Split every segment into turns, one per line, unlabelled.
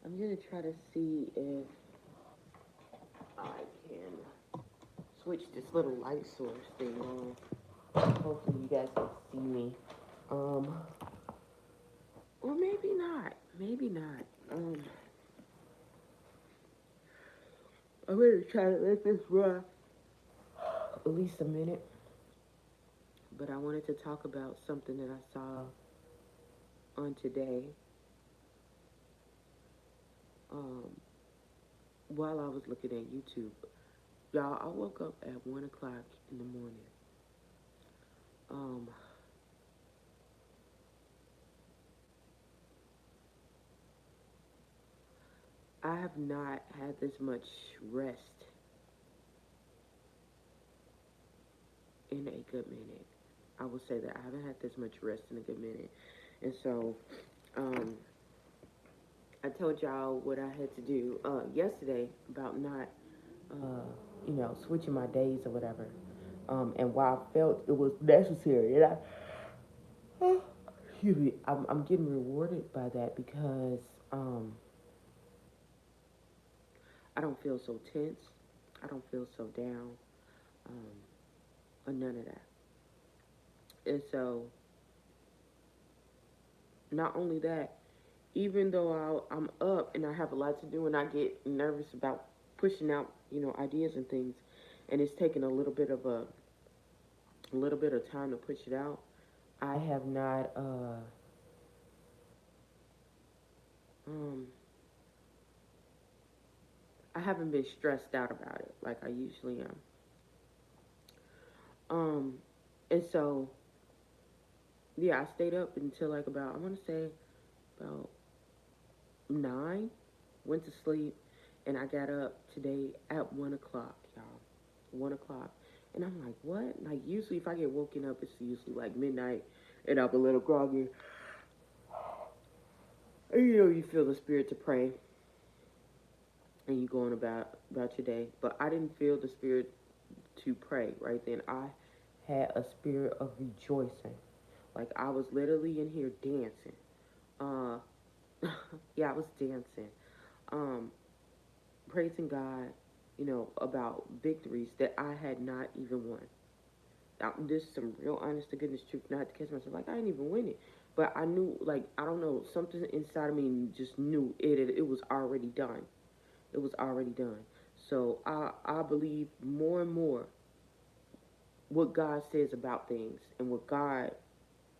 I'm gonna try to see if I can switch this little light source thing on. Hopefully you guys can see me. Um, or maybe not. Maybe not. I'm gonna try to let this run at least a minute. But I wanted to talk about something that I saw on today. Um, while I was looking at YouTube. Y'all, I woke up at 1 o'clock in the morning. Um, I have not had this much rest in a good minute. I will say that I haven't had this much rest in a good minute. And so, um, I told y'all what I had to do yesterday about not, switching my days or whatever. And why I felt it was necessary. And excuse me, I'm getting rewarded by that because I don't feel so tense. I don't feel so down, or none of that. And so, not only that, even though I'm up and I have a lot to do and I get nervous about pushing out, ideas and things, and it's taking a little bit of time to push it out, I have not, um, I haven't been stressed out about it like I usually am. Um, and so, yeah, I stayed up until like about, I want to say about 9, went to sleep, and I got up today at 1 o'clock, y'all. 1 o'clock. And I'm like, what? Like, usually if I get woken up, it's usually like midnight, and I'm a little groggy. And you feel the spirit to pray, and you going about your day. But I didn't feel the spirit to pray right then. I had a spirit of rejoicing. Like, I was literally in here dancing. Uh, yeah, I was dancing. Um, praising God, about victories that I had not even won. Now, this is some real honest to goodness truth. Not to catch myself like I didn't even win it, but I knew, like, I don't know, something inside of me just knew it was already done. It was already done. So I believe more and more what God says about things and what God,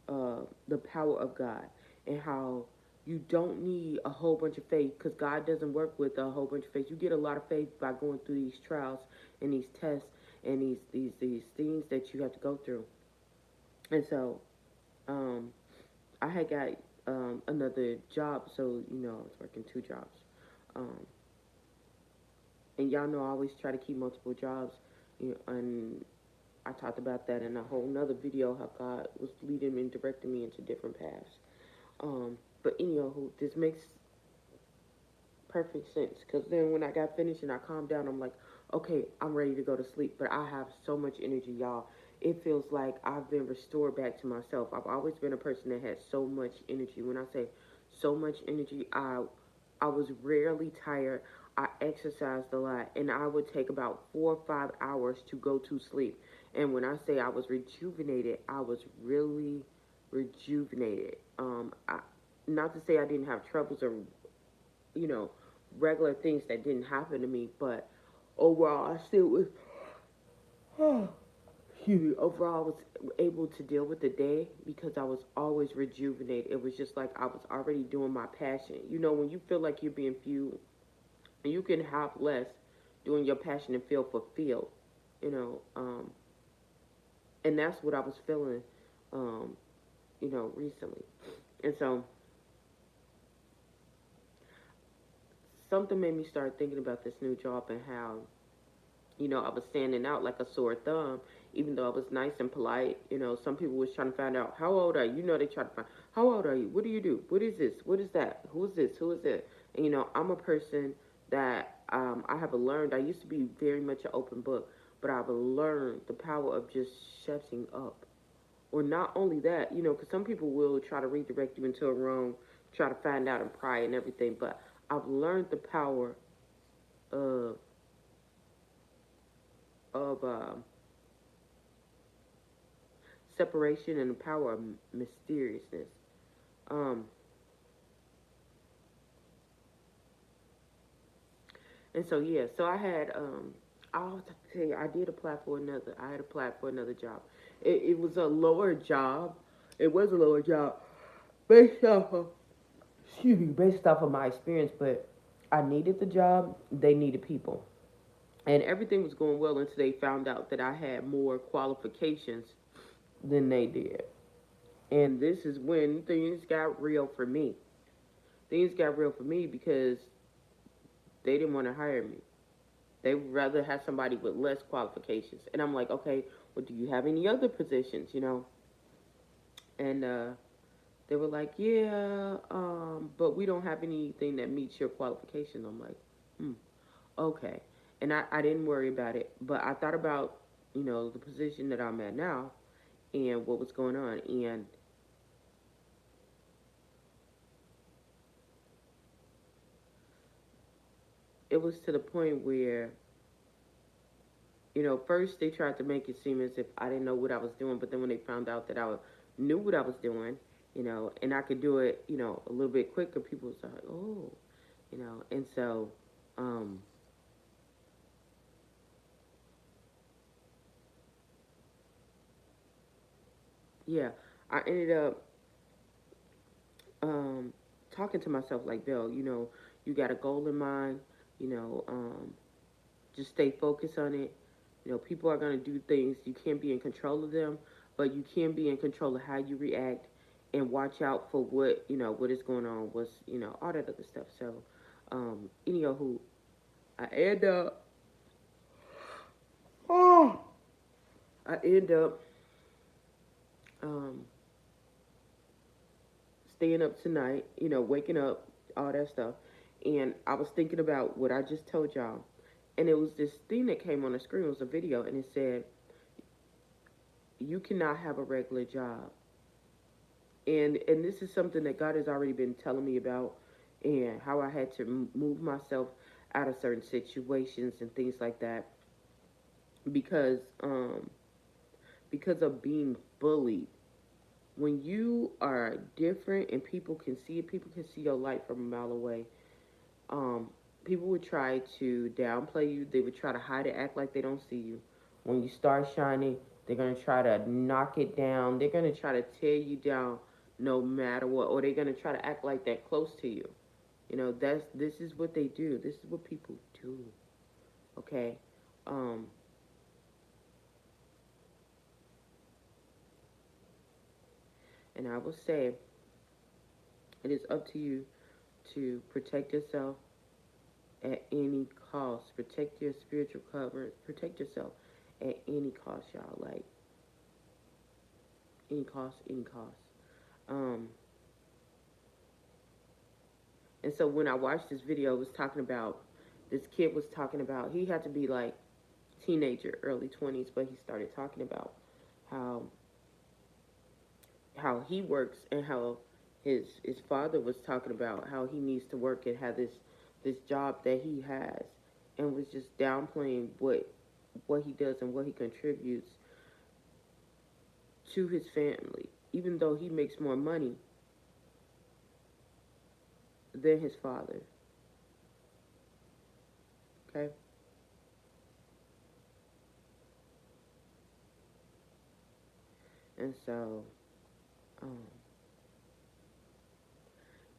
the power of God, and how you don't need a whole bunch of faith because God doesn't work with a whole bunch of faith. You get a lot of faith by going through these trials and these tests and these things that you have to go through. And so, um, I had got another job, so I was working two jobs. Um, and y'all know I always try to keep multiple jobs. And I talked about that in a whole nother video how God was leading me and directing me into different paths. But anyhow, this makes perfect sense because then when I got finished and I calmed down, I'm like, okay, I'm ready to go to sleep. But I have so much energy, y'all. It feels like I've been restored back to myself. I've always been a person that has so much energy. When I say so much energy, I was rarely tired. I exercised a lot, and I would take about 4 or 5 hours to go to sleep. And when I say I was rejuvenated, I was really rejuvenated. Not to say I didn't have troubles or you know, regular things that didn't happen to me, but overall, I still was, excuse me, overall, I was able to deal with the day because I was always rejuvenated. It was just like I was already doing my passion. When you feel like you're being fueled, you can have less doing your passion and feel fulfilled, you know, um, and that's what I was feeling, um, recently. And so something made me start thinking about this new job and how I was standing out like a sore thumb, even though I was nice and polite. Some people was trying to find out how old are you. They try to find how old are you? What do you do? What is this? What is that? Who is this? Who is it? And I'm a person that I have learned. I used to be very much an open book, but I've learned the power of just shutting up. Or not only that, because some people will try to redirect you into a wrong, try to find out and pry and everything. But I've learned the power of of separation and the power of mysteriousness. Um, and so yeah, so I'll tell you, I did apply for another. I had applied for another job. It was a lower job. It was a lower job based off of, excuse me, based off of my experience, but I needed the job. They needed people, and everything was going well until they found out that I had more qualifications than they did. And this is when things got real for me. Things got real for me because they didn't want to hire me. They would rather have somebody with less qualifications. And I'm like, okay, well, do you have any other positions, you know? And they were like, yeah, but we don't have anything that meets your qualifications. I'm like, hmm, okay. And I didn't worry about it. But I thought about, you know, the position that I'm at now and what was going on. And it was to the point where, you know, first they tried to make it seem as if I didn't know what I was doing, but then when they found out that knew what I was doing, you know, and I could do it, you know, a little bit quicker, people was like, oh, you know, and so, um, yeah, I ended up um, talking to myself like, Bill, you know, you got a goal in mind, you know, just stay focused on it. You know, people are going to do things. You can't be in control of them, but you can be in control of how you react and watch out for what, you know, what is going on, what's, you know, all that other stuff. So, anywho, I end up, oh, I end up um, staying up tonight, you know, waking up, all that stuff. And I was thinking about what I just told y'all. And it was this thing that came on the screen. It was a video, and it said, you cannot have a regular job. And this is something that God has already been telling me about, and how I had to move myself out of certain situations and things like that because because of being bullied. When you are different and people can see it, people can see your light from a mile away. Um, People would try to downplay you. They would try to hide it, act like they don't see you. When you start shining, they're gonna try to knock it down. They're gonna try to tear you down, no matter what, or they're gonna try to act like they're close to you. You know, this is what they do. This is what people do. Okay, um, and I will say, it is up to you to protect yourself at any cost. Protect your spiritual cover. Protect yourself at any cost, y'all. Like any cost, any cost. Um, and so when I watched this video, it was talking about this kid was talking about he had to be like teenager, early 20s, but he started talking about how he works and how his father was talking about how he needs to work and have this job that he has, and was just downplaying what he does and what he contributes to his family, even though he makes more money than his father. Okay, and so um,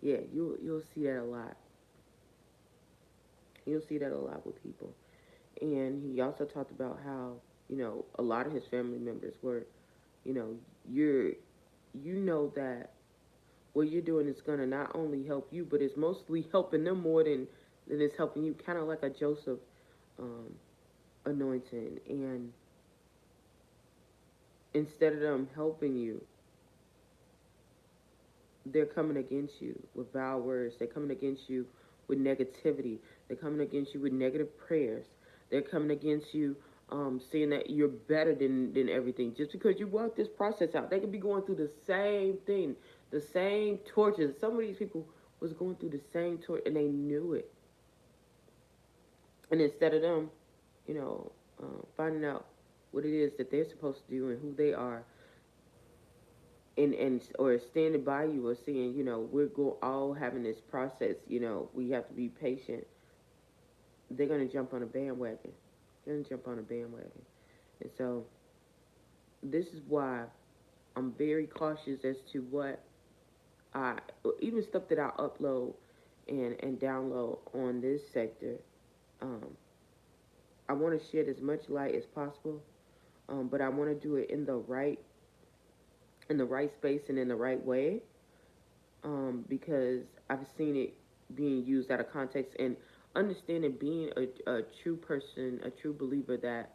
yeah, you'll see that a lot. You'll see that a lot with people. And he also talked about how, you know, a lot of his family members were, you know, you're you know that what you're doing is gonna not only help you, but it's mostly helping them more than it's helping you. Kind of like a Joseph um, anointing. And instead of them helping you, they're coming against you with vile words. They're coming against you with negativity. They're coming against you with negative prayers. They're coming against you saying that you're better than everything. Just because you walk this process out, they could be going through the same thing, the same tortures. Some of these people was going through the same torture, and they knew it. And instead of them, you know, finding out what it is that they're supposed to do and who they are, and or standing by you or saying, we're all having this process, we have to be patient. They're gonna jump on a bandwagon. They're gonna jump on a bandwagon, and so this is why I'm very cautious as to what I, even stuff that I upload and download on this sector. Um, I want to shed as much light as possible, but I want to do it in the right space and in the right way, because I've seen it being used out of context, and understanding being a true person, a true believer, that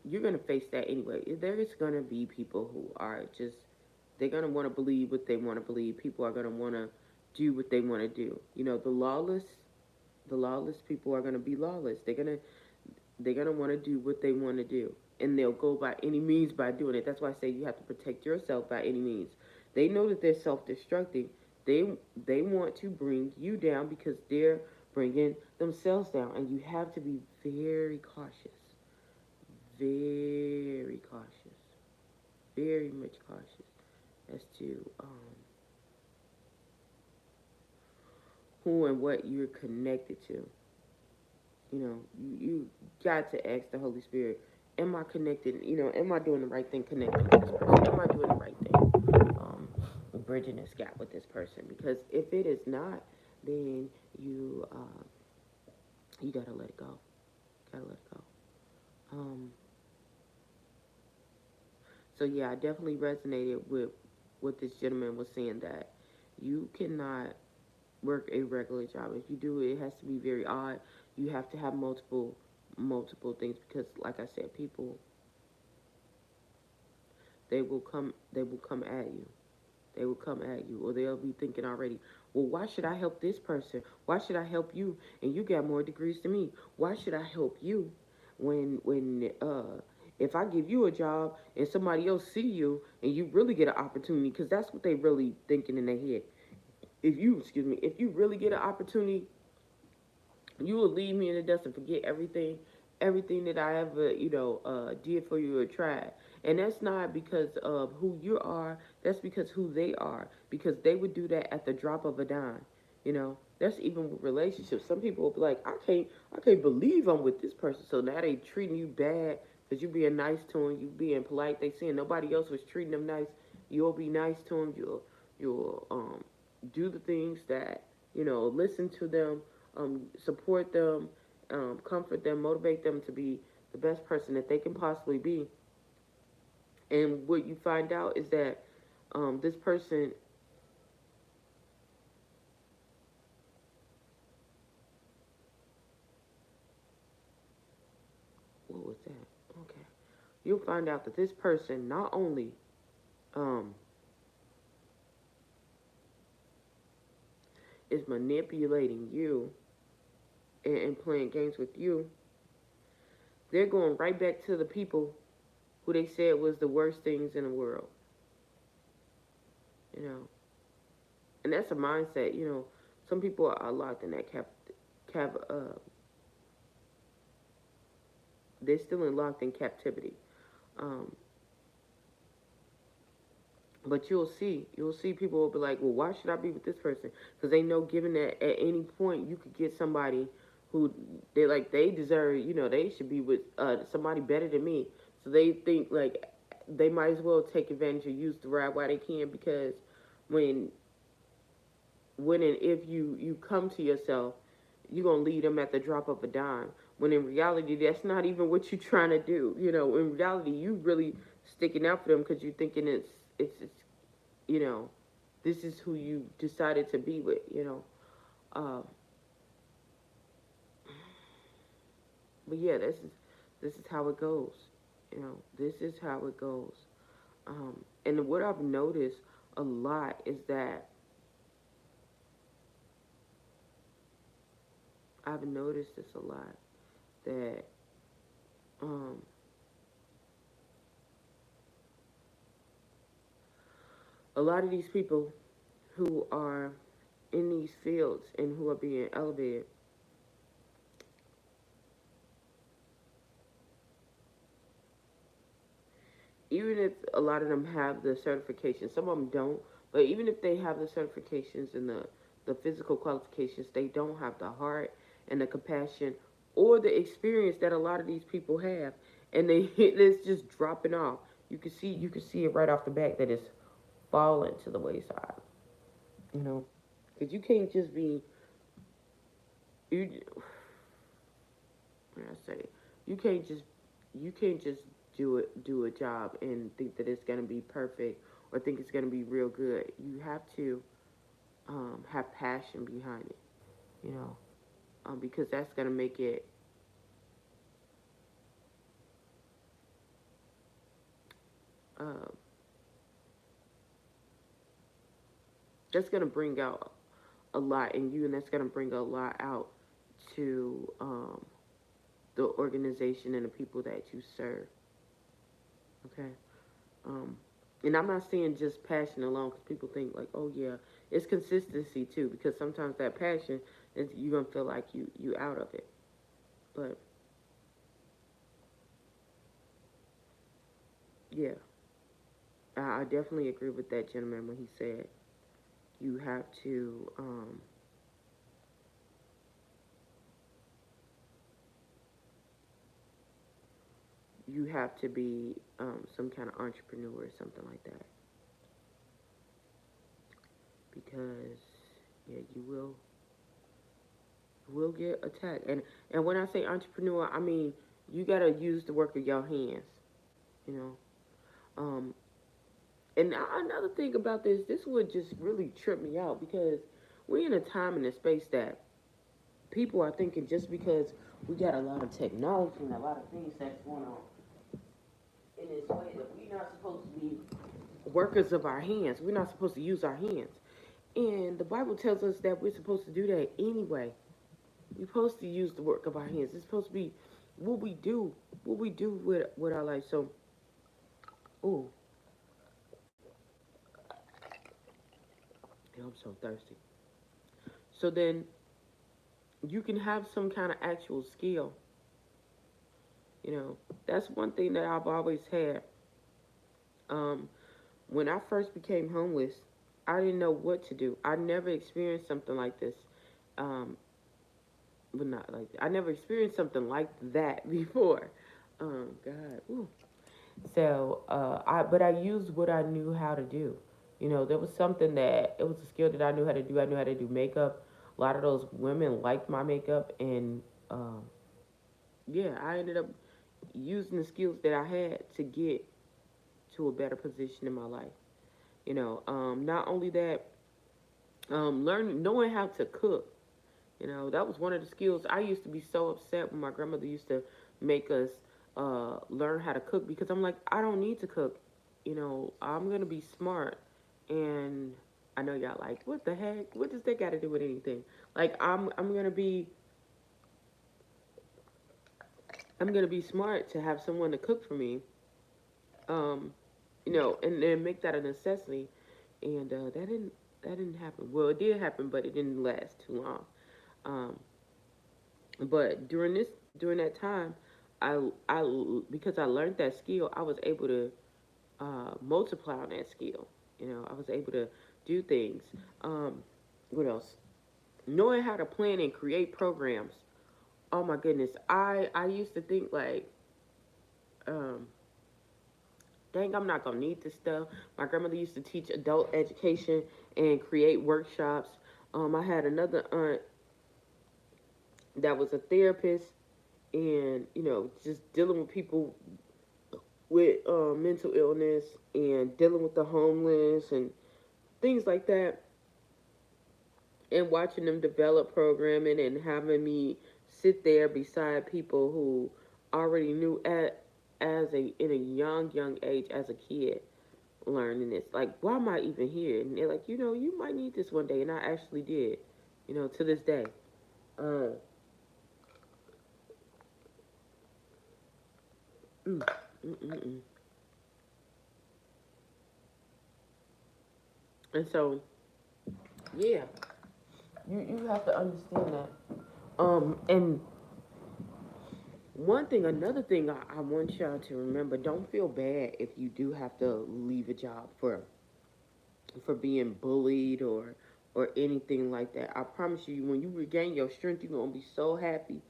you're going to face that anyway. There is going to be people who are just, they're going to want to believe what they want to believe. People are going to want to do what they want to do. The lawless people are going to be lawless. They're going to want to do what they want to do. And they'll go by any means by doing it. That's why I say you have to protect yourself by any means. They know that they're self-destructing. They they want to bring you down because they're bringing themselves down. And you have to be very cautious. Very cautious. Very much cautious as to who and what you're connected to. You got to ask the Holy Spirit, am I connected? Am I doing the right thing connecting with this person? Am I doing the right thing? Bridging this gap with this person. Because if it is not, then you gotta let it go. Gotta let it go. So yeah, I definitely resonated with what this gentleman was saying, that you cannot work a regular job. If you do it, it has to be very odd. You have to have multiple things, because like I said, people, they will come at you. They will come at you, or they'll be thinking already, well, why should I help this person? Why should I help you? And you got more degrees than me. Why should I help you when if I give you a job and somebody else see you and you really get an opportunity, because that's what they really thinking in their head. If you really get an opportunity, you will leave me in the dust and forget everything that I ever, did for you or tried. And that's not because of who you are. That's because who they are. Because they would do that at the drop of a dime. That's even with relationships. Some people will be like, I can't believe I'm with this person. So now they treating you bad because you being nice to them, you being polite. They seeing nobody else was treating them nice. You'll be nice to them. You'll do the things that, listen to them, support them, comfort them, motivate them to be the best person that they can possibly be. And what you find out is that this person, what was that? Okay. You'll find out that this person not only um, is manipulating you and playing games with you, they're going right back to the people who they said was the worst things in the world. You know, and that's a mindset. Some people are locked in that cap. They're still locked in captivity. Um, but you'll see people will be like, well, why should I be with this person? Because they know, given that at any point you could get somebody who they deserve. They should be with somebody better than me. So they think like they might as well take advantage or use the ride while they can, because when and if you come to yourself, you're gonna leave them at the drop of a dime. When in reality, that's not even what you're trying to do. In reality, you really sticking out for them because you're thinking it's you know, this is who you decided to be with. Um, but yeah, this is how it goes. This is how it goes. And what I've noticed a lot is that I've noticed this a lot, that um, a lot of these people who are in these fields and who are being elevated, even if a lot of them have the certifications, some of them don't, but even if they have the certifications and the physical qualifications, they don't have the heart and the compassion or the experience that a lot of these people have, and it's just dropping off. You can see it right off the back that it's falling to the wayside. You know, because you can't just be you. When I say you can't just you can't just do a job and think that it's gonna be perfect or think it's gonna be real good. You have to have passion behind it. You know, because uh, that's gonna bring out a lot in you, and that's gonna bring a lot out to the organization and the people that you serve. Okay. Um, and I'm not saying just passion alone, because people think like, oh yeah, it's consistency too. Because sometimes that passion is you're gonna feel like you out of it. But yeah, I definitely agree with that gentleman when he said you have to be some kind of entrepreneur or something like that, because yeah, you will get attacked. And when I say entrepreneur, I mean you gotta use the work of your hands. You know. Um, And another thing about this would just really trip me out, because we're in a time and a space that people are thinking just because we got a lot of technology and a lot of things that's going on in this way that we're not supposed to be workers of our hands. We're not supposed to use our hands. And the Bible tells us that we're supposed to do that anyway. We're supposed to use the work of our hands. It's supposed to be what we do with our life. So, oh, I'm so thirsty. So then you can have some kind of actual skill. You know, that's one thing that I've always had. Um, when I first became homeless, I didn't know what to do. I never experienced something like this. Um, but not like I never experienced something like that before. God. Ooh. So, I used what I knew how to do. You know, there was something that it was a skill that I knew how to do. I knew how to do makeup. A lot of those women liked my makeup, and yeah, I ended up using the skills that I had to get to a better position in my life. You know, not only that, learning, knowing how to cook. You know, that was one of the skills. I used to be so upset when my grandmother used to make us learn how to cook, because I'm like, I don't need to cook. You know, I'm gonna be smart, and I know y'all like, what the heck? What does that got to do with anything? Like, I'm gonna be smart to have someone to cook for me. Um, you know, and then make that a necessity. And that didn't happen. Well, it did happen, but it didn't last too long. Um, but during that time, I because I learned that skill, I was able to multiply on that skill. You know, I was able to do things. Um, what else? Knowing how to plan and create programs. Oh my goodness, I used to think like, um, dang, I'm not gonna need this stuff. My grandmother used to teach adult education and create workshops. I had another aunt that was a therapist, and just dealing with people with mental illness and dealing with the homeless and things like that, and watching them develop programming and having me sit there beside people who already knew as a in a young age as a kid, learning this. Like, why am I even here? And they're like, you might need this one day, and I actually did. To this day. Uh, mm, mm, mm, mm. And so, yeah. You have to understand that. And another thing I want y'all to remember: don't feel bad if you do have to leave a job for being bullied or anything like that. I promise you, when you regain your strength, you're gonna be so happy.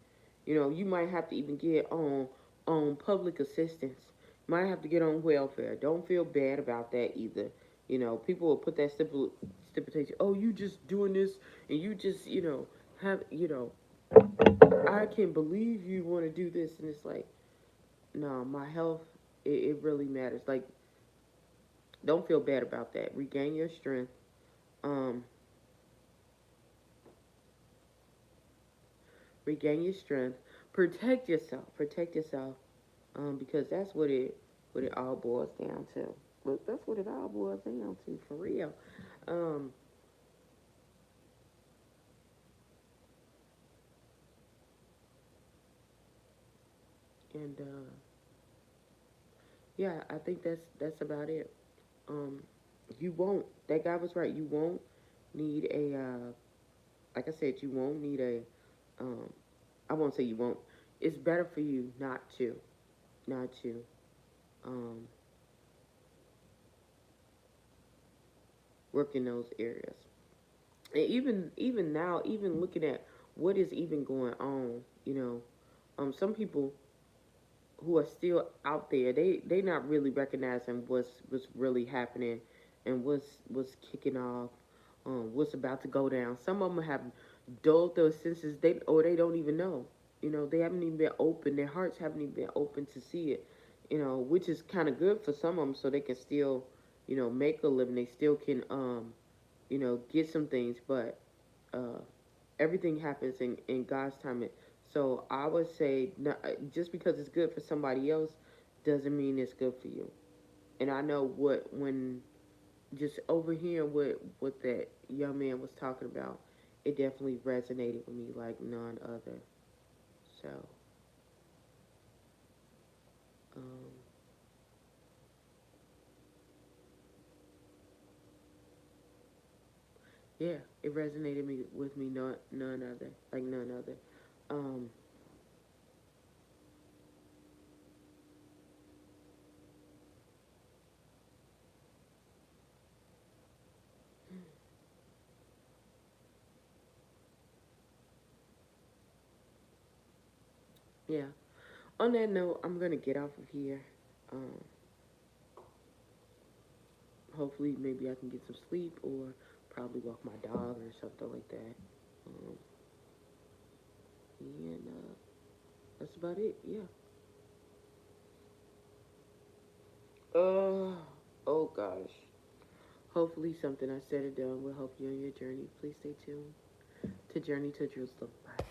You know, you might have to even get on public assistance. Might have to get on welfare. Don't feel bad about that either. You know, people will put that stipulation. Oh, you just doing this, and you just have I can't believe you want to do this, and it's like, no, my health, it really matters. Like, don't feel bad about that. Regain your strength. Um, regain your strength. Protect yourself. Protect yourself. Because that's what it all boils down to. Look, that's what it all boils down to, for real. Um, and yeah, I think that's about it. Um, you won't. That guy was right. You won't need a like I said. You won't need a. Um, I won't say you won't. It's better for you not to um, work in those areas. And even now, even looking at what is even going on, some people who are still out there, they not really recognizing what's really happening and what's kicking off, what's about to go down. Some of them have dulled their senses, they don't even know. They haven't even been open. Their hearts haven't even been open to see it. Which is kind of good for some of them, so they can still, make a living. They still can, get some things, but uh, everything happens in God's time. So I would say, just because it's good for somebody else doesn't mean it's good for you. And I know when just overhearing what that young man was talking about, it definitely resonated with me like none other. So, um, yeah, it resonated with me none other, like none other. Um, yeah. On that note, I'm gonna get off of here. Um, Hopefully, maybe I can get some sleep or probably walk my dog or something like that. Um, and that's about it. Yeah. Uh, oh gosh. Hopefully, something I said or done will help you on your journey. Please stay tuned to Journey to Jerusalem. Bye.